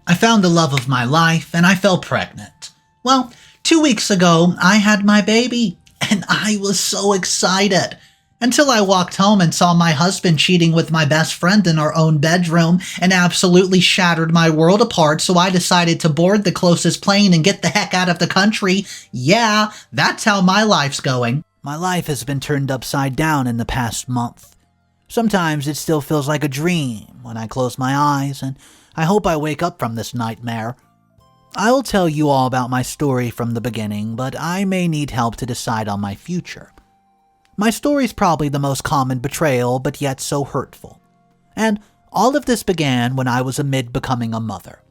I found the love of my life and I fell pregnant. Well, 2 weeks ago, I had my baby, and I was so excited. Until I walked home and saw my husband cheating with my best friend in our own bedroom and absolutely shattered my world apart, so I decided to board the closest plane and get the heck out of the country. Yeah, that's how my life's going. My life has been turned upside down in the past month. Sometimes it still feels like a dream when I close my eyes, and I hope I wake up from this nightmare. I will tell you all about my story from the beginning, but I may need help to decide on my future. My story's probably the most common betrayal, but yet so hurtful. And all of this began when I was amid becoming a mother.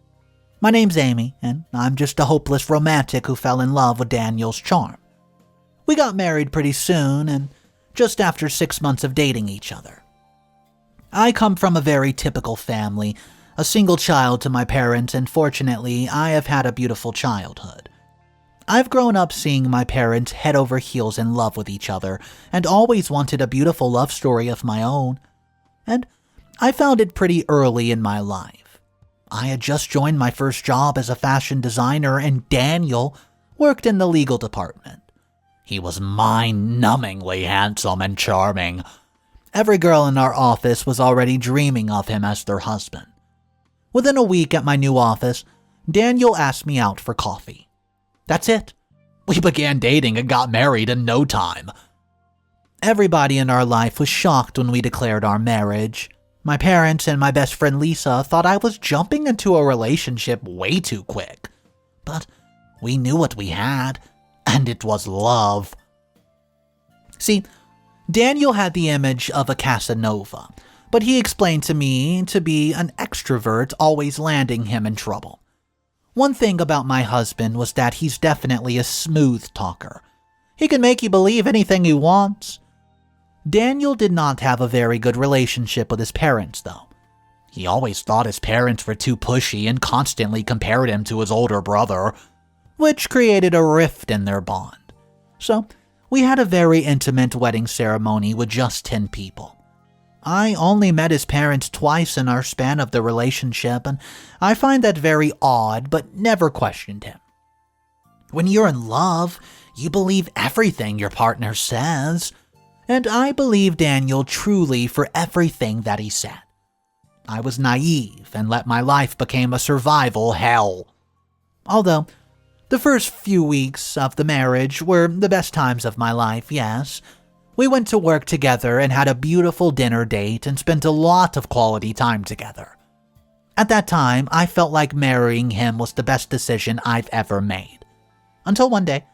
My name's Amy, and I'm just a hopeless romantic who fell in love with Daniel's charm. We got married pretty soon, and just after 6 months of dating each other. I come from a very typical family, a single child to my parents, and fortunately, I have had a beautiful childhood. I've grown up seeing my parents head over heels in love with each other, and always wanted a beautiful love story of my own. And I found it pretty early in my life. I had just joined my first job as a fashion designer, and Daniel worked in the legal department. He was mind-numbingly handsome and charming. Every girl in our office was already dreaming of him as their husband. Within a week at my new office, Daniel asked me out for coffee. That's it. We began dating and got married in no time. Everybody in our life was shocked when we declared our marriage. My parents and my best friend Lisa thought I was jumping into a relationship way too quick. But we knew what we had, and it was love. See, Daniel had the image of a Casanova, but he explained to me to be an extrovert, always landing him in trouble. One thing about my husband was that he's definitely a smooth talker. He can make you believe anything he wants. Daniel did not have a very good relationship with his parents, though. He always thought his parents were too pushy and constantly compared him to his older brother, which created a rift in their bond. So, we had a very intimate wedding ceremony with just 10 people. I only met his parents twice in our span of the relationship, and I find that very odd, but never questioned him. When you're in love, you believe everything your partner says, and I believe Daniel truly for everything that he said. I was naive and let my life become a survival hell. Although, the first few weeks of the marriage were the best times of my life, yes. We went to work together and had a beautiful dinner date and spent a lot of quality time together. At that time, I felt like marrying him was the best decision I've ever made. Until one day,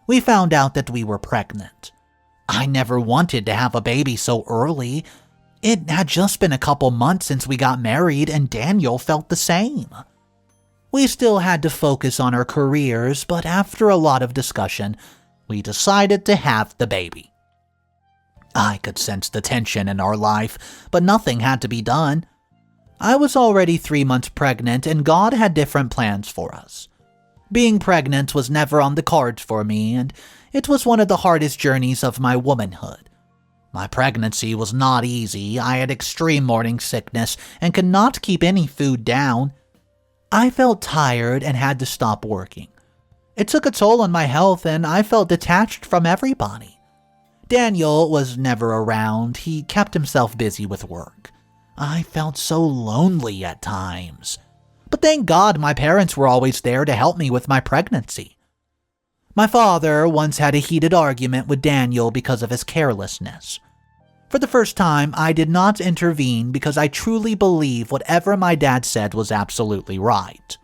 we found out that we were pregnant. I never wanted to have a baby so early. It had just been a couple months since we got married, and Daniel felt the same. We still had to focus on our careers, but after a lot of discussion, we decided to have the baby. I could sense the tension in our life, but nothing had to be done. I was already 3 months pregnant, and God had different plans for us. Being pregnant was never on the cards for me, and it was one of the hardest journeys of my womanhood. My pregnancy was not easy. I had extreme morning sickness and could not keep any food down. I felt tired and had to stop working. It took a toll on my health, and I felt detached from everybody. Daniel was never around. He kept himself busy with work. I felt so lonely at times. But thank God my parents were always there to help me with my pregnancy. My father once had a heated argument with Daniel because of his carelessness. For the first time, I did not intervene because I truly believe whatever my dad said was absolutely right.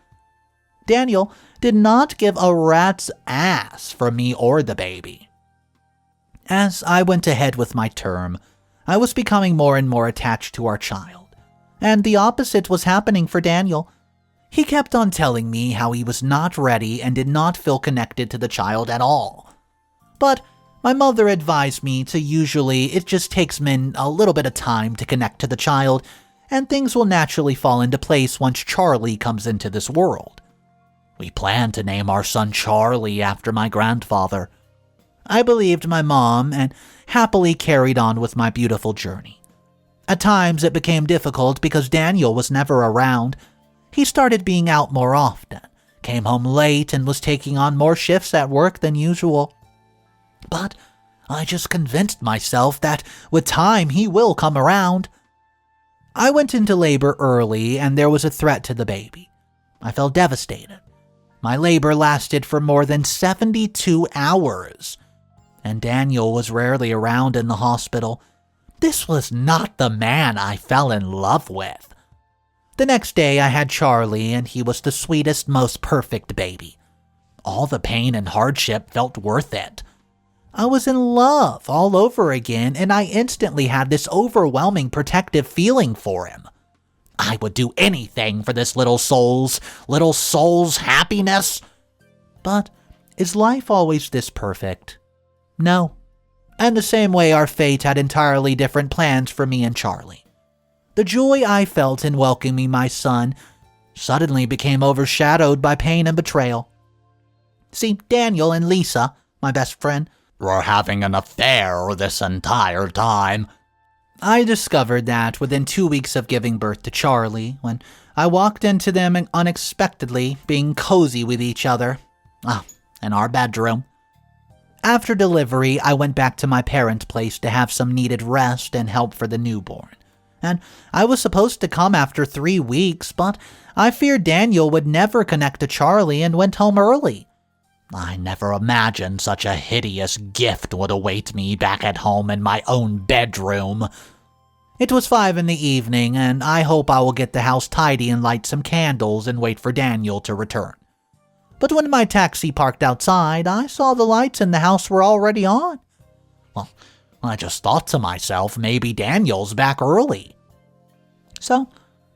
Daniel did not give a rat's ass for me or the baby. As I went ahead with my term, I was becoming more and more attached to our child, and the opposite was happening for Daniel. He kept on telling me how he was not ready and did not feel connected to the child at all. But my mother advised me to usually it just takes men a little bit of time to connect to the child, and things will naturally fall into place once Charlie comes into this world. We planned to name our son Charlie after my grandfather. I believed my mom and happily carried on with my beautiful journey. At times it became difficult because Daniel was never around. He started being out more often, came home late, and was taking on more shifts at work than usual. But I just convinced myself that with time he will come around. I went into labor early and there was a threat to the baby. I felt devastated. My labor lasted for more than 72 hours, and Daniel was rarely around in the hospital. This was not the man I fell in love with. The next day I had Charlie, and he was the sweetest, most perfect baby. All the pain and hardship felt worth it. I was in love all over again, and I instantly had this overwhelming protective feeling for him. I would do anything for this little soul's happiness. But is life always this perfect? No. And the same way our fate had entirely different plans for me and Charlie. The joy I felt in welcoming my son suddenly became overshadowed by pain and betrayal. See, Daniel and Lisa, my best friend, were having an affair this entire time. I discovered that within 2 weeks of giving birth to Charlie, when I walked into them unexpectedly being cozy with each other. In our bedroom. After delivery, I went back to my parents' place to have some needed rest and help for the newborn. And I was supposed to come after 3 weeks, but I feared Daniel would never connect to Charlie and went home early. I never imagined such a hideous gift would await me back at home in my own bedroom. It was 5 p.m, and I hope I will get the house tidy and light some candles and wait for Daniel to return. But when my taxi parked outside, I saw the lights in the house were already on. Well, I just thought to myself, maybe Daniel's back early. So,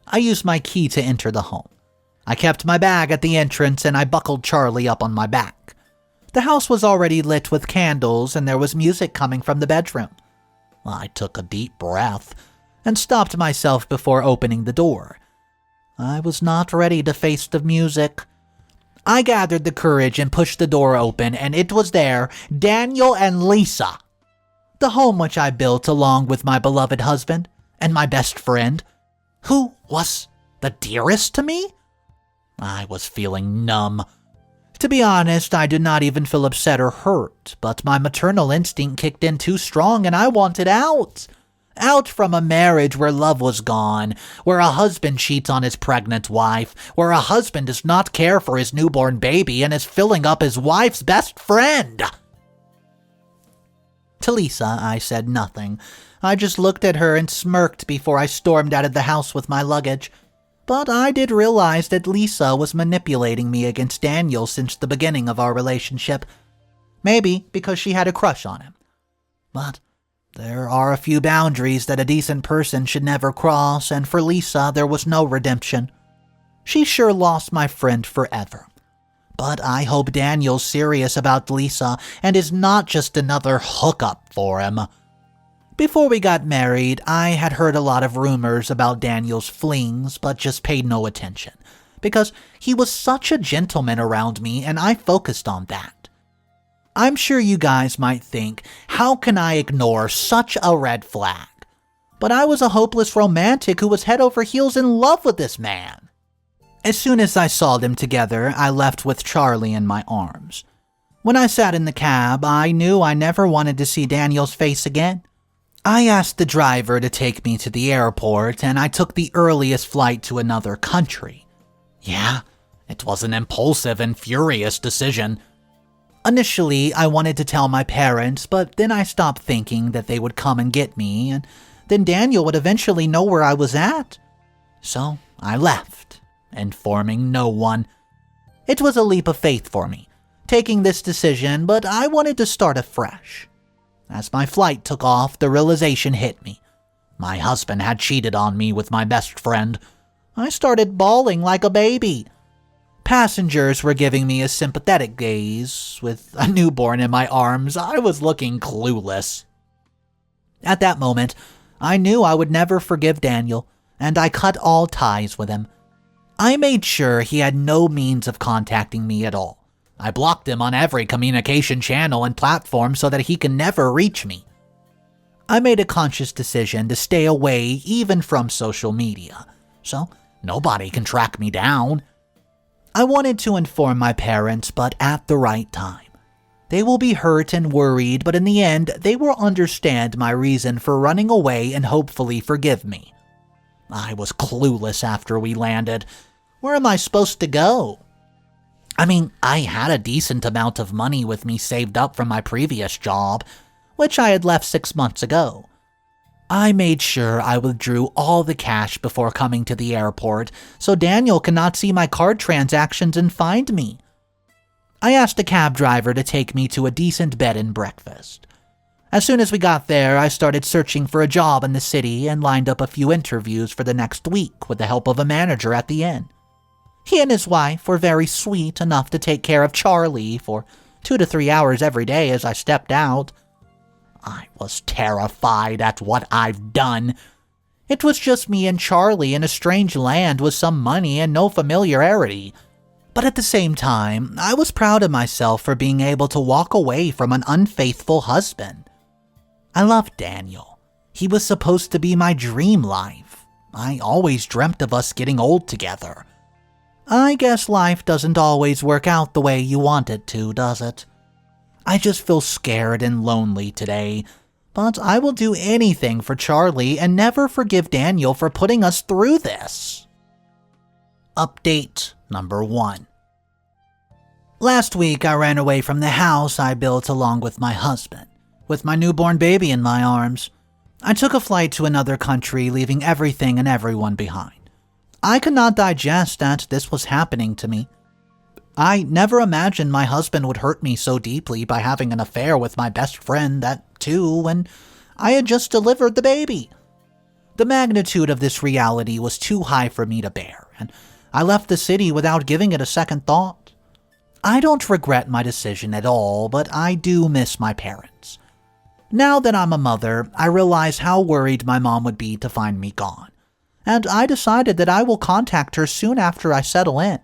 I used my key to enter the home. I kept my bag at the entrance and I buckled Charlie up on my back. The house was already lit with candles and there was music coming from the bedroom. I took a deep breath and stopped myself before opening the door. I was not ready to face the music. I gathered the courage and pushed the door open, and it was there, Daniel and Lisa. The home which I built along with my beloved husband and my best friend, who was the dearest to me. I was feeling numb. To be honest, I did not even feel upset or hurt, but my maternal instinct kicked in too strong and I wanted out. Out from a marriage where love was gone, where a husband cheats on his pregnant wife, where a husband does not care for his newborn baby and is filling up his wife's best friend. To Lisa, I said nothing. I just looked at her and smirked before I stormed out of the house with my luggage. But I did realize that Lisa was manipulating me against Daniel since the beginning of our relationship. Maybe because she had a crush on him. But there are a few boundaries that a decent person should never cross, and for Lisa there was no redemption. She sure lost my friend forever. But I hope Daniel's serious about Lisa and is not just another hookup for him. Before we got married, I had heard a lot of rumors about Daniel's flings, but just paid no attention, because he was such a gentleman around me and I focused on that. I'm sure you guys might think, how can I ignore such a red flag? But I was a hopeless romantic who was head over heels in love with this man. As soon as I saw them together, I left with Charlie in my arms. When I sat in the cab, I knew I never wanted to see Daniel's face again. I asked the driver to take me to the airport, and I took the earliest flight to another country. Yeah, it was an impulsive and furious decision. Initially, I wanted to tell my parents, but then I stopped thinking that they would come and get me, and then Daniel would eventually know where I was at. So I left, informing no one. It was a leap of faith for me, taking this decision, but I wanted to start afresh. As my flight took off, the realization hit me. My husband had cheated on me with my best friend. I started bawling like a baby. Passengers were giving me a sympathetic gaze. With a newborn in my arms, I was looking clueless. At that moment, I knew I would never forgive Daniel, and I cut all ties with him. I made sure he had no means of contacting me at all. I blocked him on every communication channel and platform so that he can never reach me. I made a conscious decision to stay away even from social media. So Nobody can track me down. I wanted to inform my parents, but at the right time. They will be hurt and worried, but in the end, they will understand my reason for running away and hopefully forgive me. I was clueless after we landed. Where am I supposed to go? I mean, I had a decent amount of money with me saved up from my previous job, which I had left 6 months ago. I made sure I withdrew all the cash before coming to the airport, so Daniel cannot see my card transactions and find me. I asked a cab driver to take me to a decent bed and breakfast. As soon as we got there, I started searching for a job in the city and lined up a few interviews for the next week with the help of a manager at the inn. He and his wife were very sweet enough to take care of Charlie for 2 to 3 hours every day as I stepped out. I was terrified at what I've done. It was just me and Charlie in a strange land with some money and no familiarity. But at the same time, I was proud of myself for being able to walk away from an unfaithful husband. I loved Daniel. He was supposed to be my dream life. I always dreamt of us getting old together. I guess life doesn't always work out the way you want it to, does it? I just feel scared and lonely today, but I will do anything for Charlie and never forgive Daniel for putting us through this. Update number 1. Last week, I ran away from the house I built along with my husband, with my newborn baby in my arms. I took a flight to another country, leaving everything and everyone behind. I could not digest that this was happening to me. I never imagined my husband would hurt me so deeply by having an affair with my best friend, that too, when I had just delivered the baby. The magnitude of this reality was too high for me to bear, and I left the city without giving it a second thought. I don't regret my decision at all, but I do miss my parents. Now that I'm a mother, I realize how worried my mom would be to find me gone, and I decided that I will contact her soon after I settle in.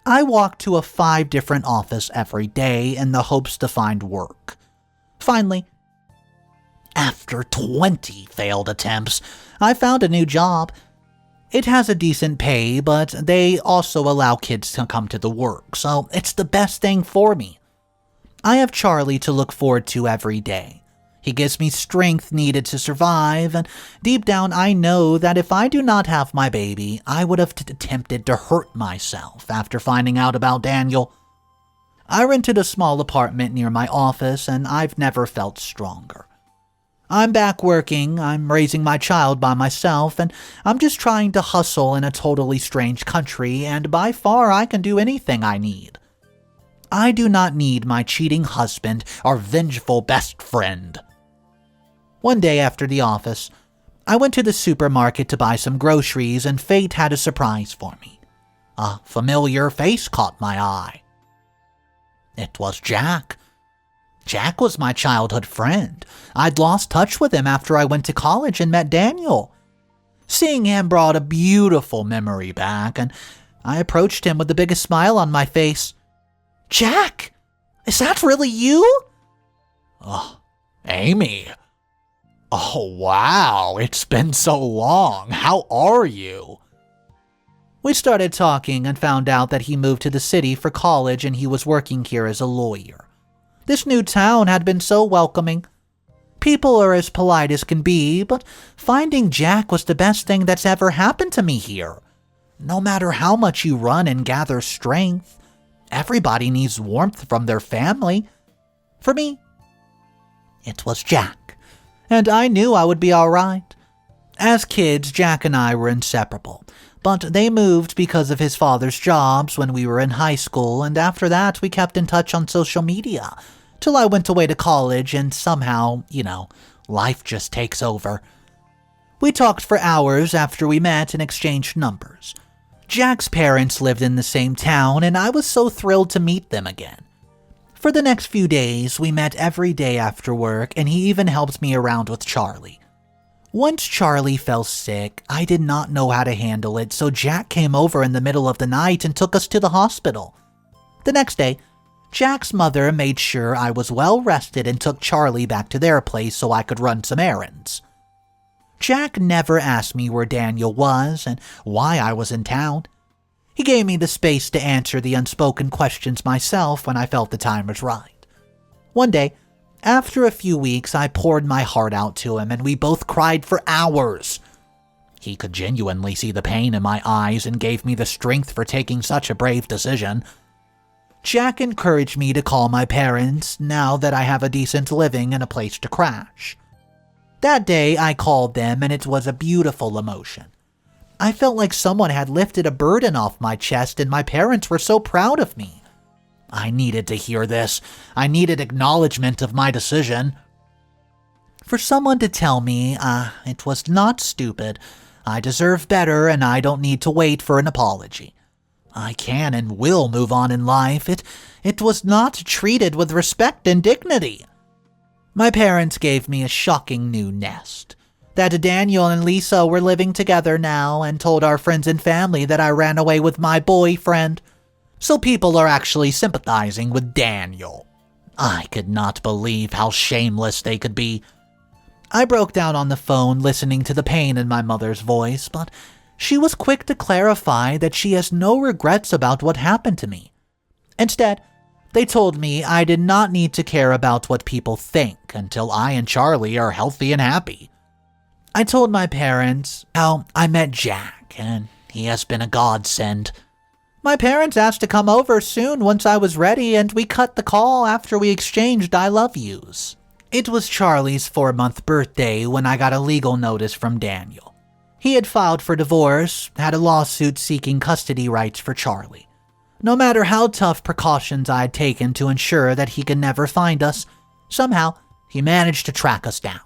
I walk to 5 different offices every day in the hopes to find work. Finally, after 20 failed attempts, I found a new job. It has a decent pay, but they also allow kids to come to the work, so it's the best thing for me. I have Charlie to look forward to every day. He gives me strength needed to survive, and deep down I know that if I do not have my baby, I would have attempted to hurt myself after finding out about Daniel. I rented a small apartment near my office, and I've never felt stronger. I'm back working, I'm raising my child by myself, and I'm just trying to hustle in a totally strange country, and by far I can do anything I need. I do not need my cheating husband or vengeful best friend. One day after the office, I went to the supermarket to buy some groceries, and fate had a surprise for me. A familiar face caught my eye. It was Jack. Jack was my childhood friend. I'd lost touch with him after I went to college and met Daniel. Seeing him brought a beautiful memory back, and I approached him with the biggest smile on my face. "Jack, is that really you?" "Oh, Amy. Oh, wow, it's been so long. How are you?" We started talking and found out that he moved to the city for college and he was working here as a lawyer. This new town had been so welcoming. People are as polite as can be, but finding Jack was the best thing that's ever happened to me here. No matter how much you run and gather strength, everybody needs warmth from their family. For me, it was Jack. And I knew I would be all right. As kids, Jack and I were inseparable, but they moved because of his father's jobs when we were in high school, and after that we kept in touch on social media, till I went away to college and somehow, life just takes over. We talked for hours after we met and exchanged numbers. Jack's parents lived in the same town, and I was so thrilled to meet them again. For the next few days, we met every day after work, and he even helped me around with Charlie. Once Charlie fell sick, I did not know how to handle it, so Jack came over in the middle of the night and took us to the hospital. The next day, Jack's mother made sure I was well rested and took Charlie back to their place so I could run some errands. Jack never asked me where Daniel was and why I was in town. He gave me the space to answer the unspoken questions myself when I felt the time was right. One day, after a few weeks, I poured my heart out to him and we both cried for hours. He could genuinely see the pain in my eyes and gave me the strength for taking such a brave decision. Jack encouraged me to call my parents now that I have a decent living and a place to crash. That day, I called them and it was a beautiful emotion. I felt like someone had lifted a burden off my chest and my parents were so proud of me. I needed to hear this. I needed acknowledgement of my decision. For someone to tell me, it was not stupid, I deserve better and I don't need to wait for an apology. I can and will move on in life. It was not treated with respect and dignity. My parents gave me a shocking new nest. That Daniel and Lisa were living together now and told our friends and family that I ran away with my boyfriend. So people are actually sympathizing with Daniel. I could not believe how shameless they could be. I broke down on the phone listening to the pain in my mother's voice, but she was quick to clarify that she has no regrets about what happened to me. Instead, they told me I did not need to care about what people think until I and Charlie are healthy and happy. I told my parents how I met Jack, and he has been a godsend. My parents asked to come over soon once I was ready, and we cut the call after we exchanged I love yous. It was Charlie's 4-month birthday when I got a legal notice from Daniel. He had filed for divorce, had a lawsuit seeking custody rights for Charlie. No matter how tough precautions I had taken to ensure that he could never find us, somehow he managed to track us down.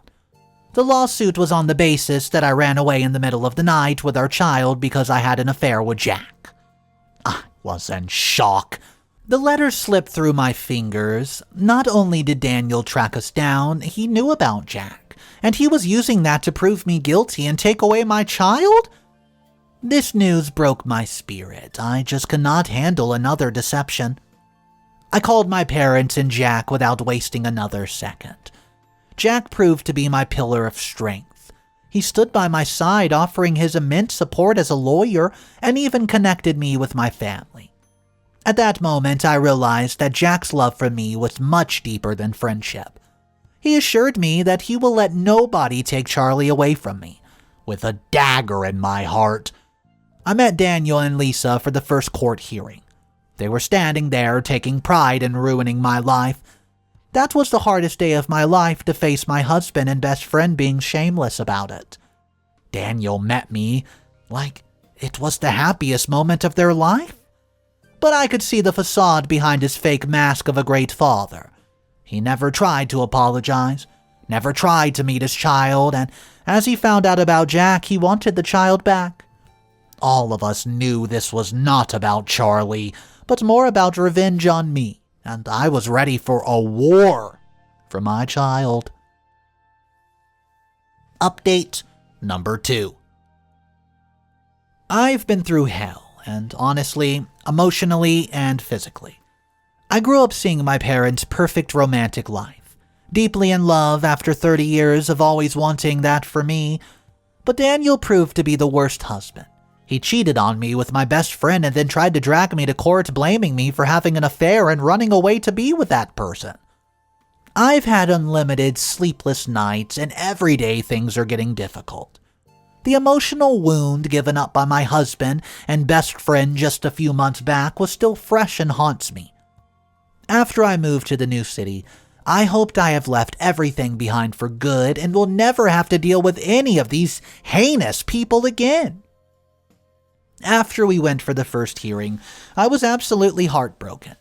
The lawsuit was on the basis that I ran away in the middle of the night with our child because I had an affair with Jack. I was in shock. The letter slipped through my fingers. Not only did Daniel track us down, he knew about Jack, and he was using that to prove me guilty and take away my child? This news broke my spirit. I just could not handle another deception. I called my parents and Jack without wasting another second. Jack proved to be my pillar of strength. He stood by my side, offering his immense support as a lawyer, and even connected me with my family. At that moment, I realized that Jack's love for me was much deeper than friendship. He assured me that he will let nobody take Charlie away from me, with a dagger in my heart. I met Daniel and Lisa for the first court hearing. They were standing there, taking pride in ruining my life. That was the hardest day of my life, to face my husband and best friend being shameless about it. Daniel met me like it was the happiest moment of their life. But I could see the facade behind his fake mask of a great father. He never tried to apologize, never tried to meet his child, and as he found out about Jack, he wanted the child back. All of us knew this was not about Charlie, but more about revenge on me. And I was ready for a war for my child. Update number 2. I've been through hell, and honestly, emotionally and physically. I grew up seeing my parents' perfect romantic life, deeply in love after 30 years of always wanting that for me, but Daniel proved to be the worst husband. He cheated on me with my best friend and then tried to drag me to court, blaming me for having an affair and running away to be with that person. I've had unlimited sleepless nights, and every day things are getting difficult. The emotional wound given up by my husband and best friend just a few months back was still fresh and haunts me. After I moved to the new city, I hoped I have left everything behind for good and will never have to deal with any of these heinous people again. After we went for the first hearing, I was absolutely heartbroken.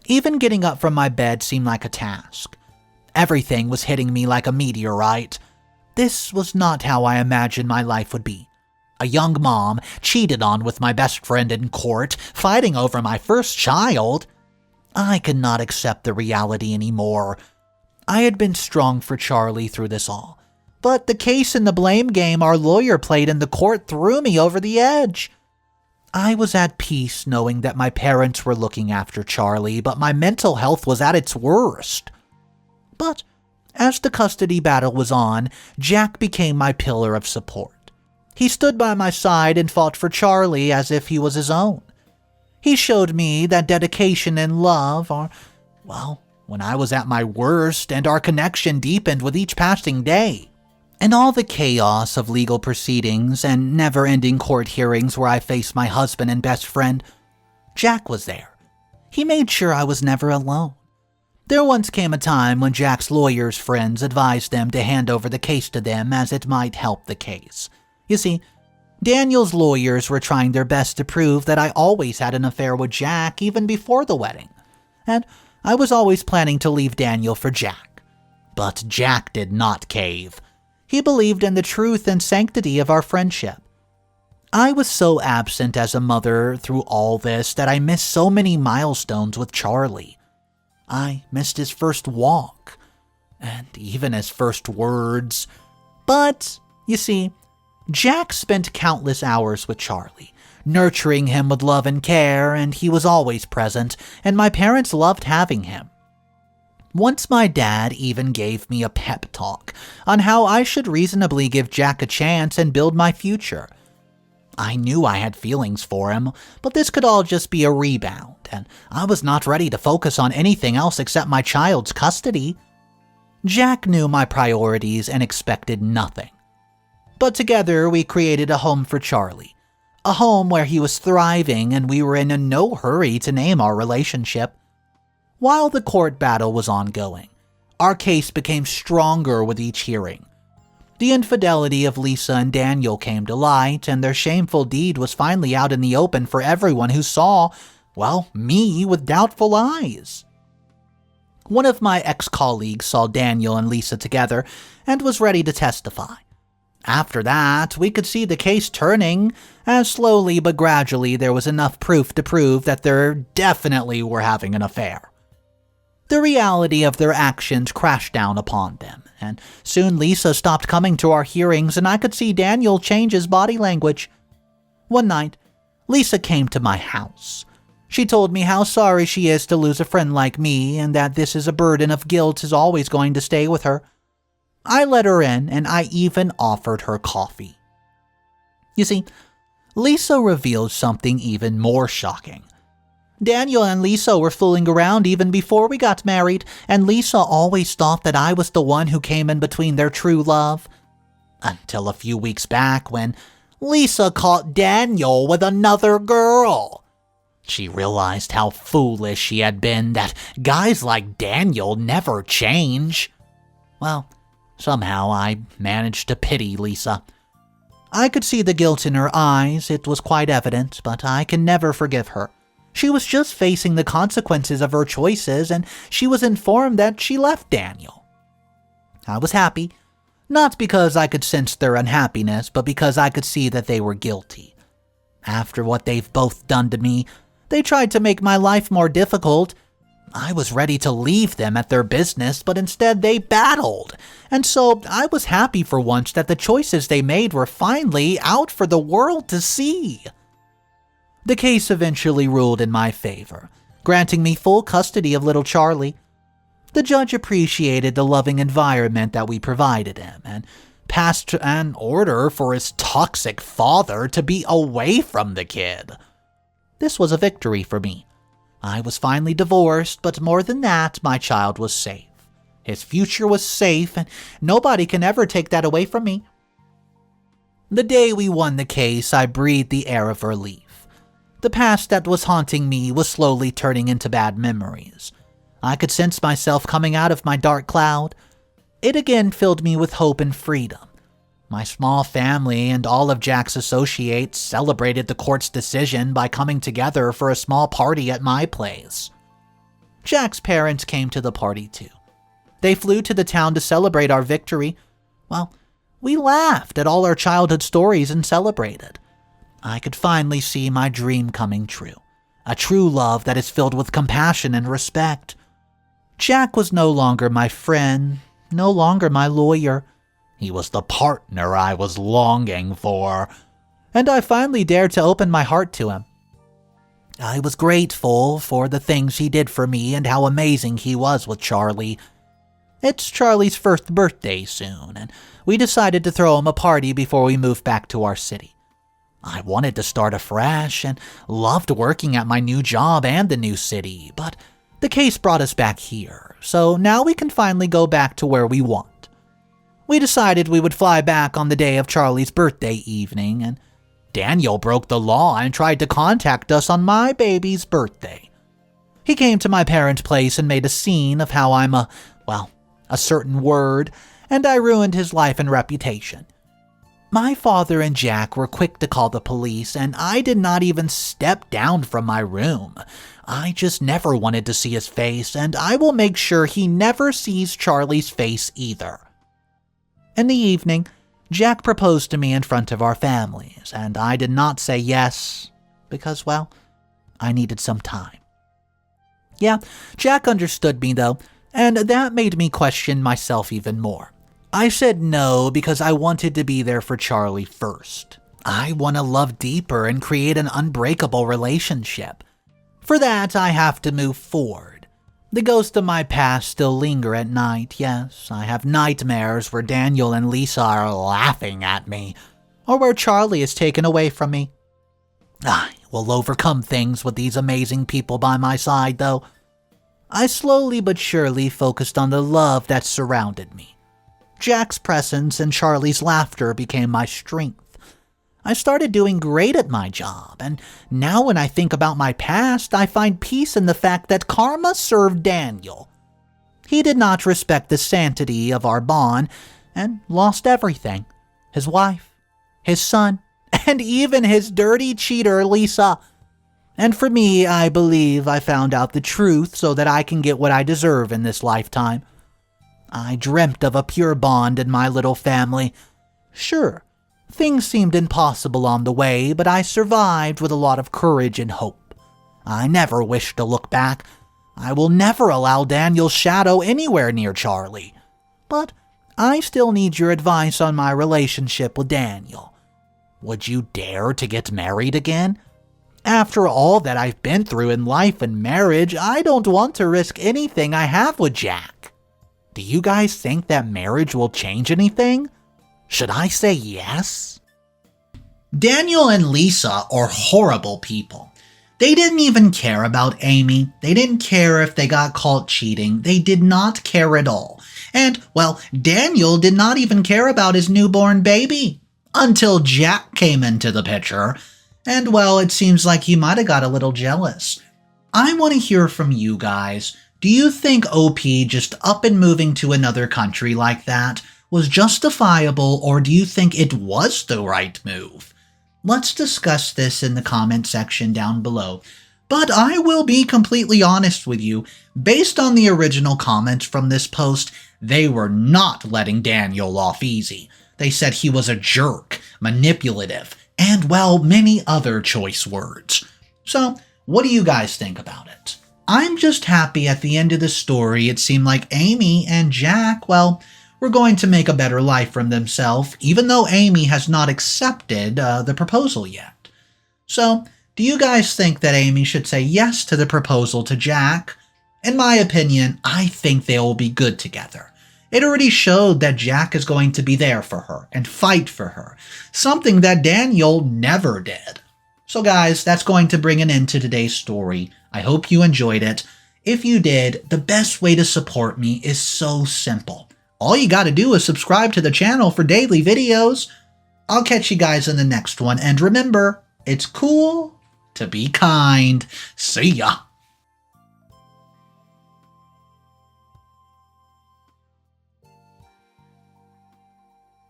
Even getting up from my bed seemed like a task. Everything was hitting me like a meteorite. This was not how I imagined my life would be. A young mom, cheated on with my best friend in court, fighting over my first child. I could not accept the reality anymore. I had been strong for Charlie through this all, but the case and the blame game our lawyer played in the court threw me over the edge. I was at peace knowing that my parents were looking after Charlie, but my mental health was at its worst. But As the custody battle was on, Jack became my pillar of support. He stood by my side and fought for Charlie as if he was his own. He showed me that dedication and love are, well, when I was at my worst, and our connection deepened with each passing day. In all the chaos of legal proceedings and never-ending court hearings where I faced my husband and best friend, Jack was there. He made sure I was never alone. There once came a time when Jack's lawyer's friends advised them to hand over the case to them as it might help the case. You see, Daniel's lawyers were trying their best to prove that I always had an affair with Jack even before the wedding, and I was always planning to leave Daniel for Jack. But Jack did not cave. He believed in the truth and sanctity of our friendship. I was so absent as a mother through all this that I missed so many milestones with Charlie. I missed his first walk, and even his first words. But, you see, Jack spent countless hours with Charlie, nurturing him with love and care, and he was always present, and my parents loved having him. Once my dad even gave me a pep talk on how I should reasonably give Jack a chance and build my future. I knew I had feelings for him, but this could all just be a rebound, and I was not ready to focus on anything else except my child's custody. Jack knew my priorities and expected nothing. But together we created a home for Charlie, a home where he was thriving and we were in no hurry to name our relationship. While the court battle was ongoing, our case became stronger with each hearing. The infidelity of Lisa and Daniel came to light, and their shameful deed was finally out in the open for everyone who saw, well, me with doubtful eyes. One of my ex-colleagues saw Daniel and Lisa together and was ready to testify. After that, we could see the case turning, as slowly but gradually there was enough proof to prove that they definitely were having an affair. The reality of their actions crashed down upon them, and soon Lisa stopped coming to our hearings and I could see Daniel change his body language. One night, Lisa came to my house. She told me how sorry she is to lose a friend like me and that this is a burden of guilt is always going to stay with her. I let her in and I even offered her coffee. You see, Lisa revealed something even more shocking. Daniel and Lisa were fooling around even before we got married, and Lisa always thought that I was the one who came in between their true love. Until a few weeks back when Lisa caught Daniel with another girl. She realized how foolish she had been, that guys like Daniel never change. Well, somehow I managed to pity Lisa. I could see the guilt in her eyes, it was quite evident, but I can never forgive her. She was just facing the consequences of her choices, and she was informed that she left Daniel. I was happy, not because I could sense their unhappiness, but because I could see that they were guilty. After what they've both done to me, they tried to make my life more difficult. I was ready to leave them at their business, but instead they battled, and so I was happy for once that the choices they made were finally out for the world to see. The case eventually ruled in my favor, granting me full custody of little Charlie. The judge appreciated the loving environment that we provided him and passed an order for his toxic father to be away from the kid. This was a victory for me. I was finally divorced, but more than that, my child was safe. His future was safe, and nobody can ever take that away from me. The day we won the case, I breathed the air of relief. The past that was haunting me was slowly turning into bad memories. I could sense myself coming out of my dark cloud. It again filled me with hope and freedom. My small family and all of Jack's associates celebrated the court's decision by coming together for a small party at my place. Jack's parents came to the party too. They flew to the town to celebrate our victory. Well, we laughed at all our childhood stories and celebrated. I could finally see my dream coming true, a true love that is filled with compassion and respect. Jack was no longer my friend, no longer my lawyer. He was the partner I was longing for, and I finally dared to open my heart to him. I was grateful for the things he did for me and how amazing he was with Charlie. It's Charlie's first birthday soon, and we decided to throw him a party before we moved back to our city. I wanted to start afresh and loved working at my new job and the new city, but the case brought us back here, so now we can finally go back to where we want. We decided we would fly back on the day of Charlie's birthday evening, and Daniel broke the law and tried to contact us on my baby's birthday. He came to my parents' place and made a scene of how I'm a certain word, and I ruined his life and reputation. My father and Jack were quick to call the police, and I did not even step down from my room. I just never wanted to see his face, and I will make sure he never sees Charlie's face either. In the evening, Jack proposed to me in front of our families, and I did not say yes because, I needed some time. Yeah, Jack understood me though, and that made me question myself even more. I said no because I wanted to be there for Charlie first. I want to love deeper and create an unbreakable relationship. For that, I have to move forward. The ghosts of my past still linger at night, yes. I have nightmares where Daniel and Lisa are laughing at me, or where Charlie is taken away from me. I will overcome things with these amazing people by my side, though. I slowly but surely focused on the love that surrounded me. Jack's presence and Charlie's laughter became my strength. I started doing great at my job, and now when I think about my past, I find peace in the fact that karma served Daniel. He did not respect the sanctity of our bond and lost everything. His wife, his son, and even his dirty cheater, Lisa. And for me, I believe I found out the truth so that I can get what I deserve in this lifetime. I dreamt of a pure bond in my little family. Sure, things seemed impossible on the way, but I survived with a lot of courage and hope. I never wish to look back. I will never allow Daniel's shadow anywhere near Charlie. But I still need your advice on my relationship with Daniel. Would you dare to get married again? After all that I've been through in life and marriage, I don't want to risk anything I have with Jack. Do you guys think that marriage will change anything? Should I say yes? Daniel and Lisa are horrible people. They didn't even care about Amy. They didn't care if they got caught cheating. They did not care at all. And, Daniel did not even care about his newborn baby. Until Jack came into the picture. And, it seems like he might have got a little jealous. I want to hear from you guys. Do you think OP just up and moving to another country like that was justifiable, or do you think it was the right move? Let's discuss this in the comment section down below. But I will be completely honest with you, based on the original comments from this post, they were not letting Daniel off easy. They said he was a jerk, manipulative, and, many other choice words. So, what do you guys think about it? I'm just happy at the end of the story it seemed like Amy and Jack, were going to make a better life for themselves, even though Amy has not accepted the proposal yet. So, do you guys think that Amy should say yes to the proposal to Jack? In my opinion, I think they will be good together. It already showed that Jack is going to be there for her and fight for her, something that Daniel never did. So guys, that's going to bring an end to today's story. I hope you enjoyed it. If you did, the best way to support me is so simple. All you gotta do is subscribe to the channel for daily videos. I'll catch you guys in the next one, and remember, it's cool to be kind. See ya!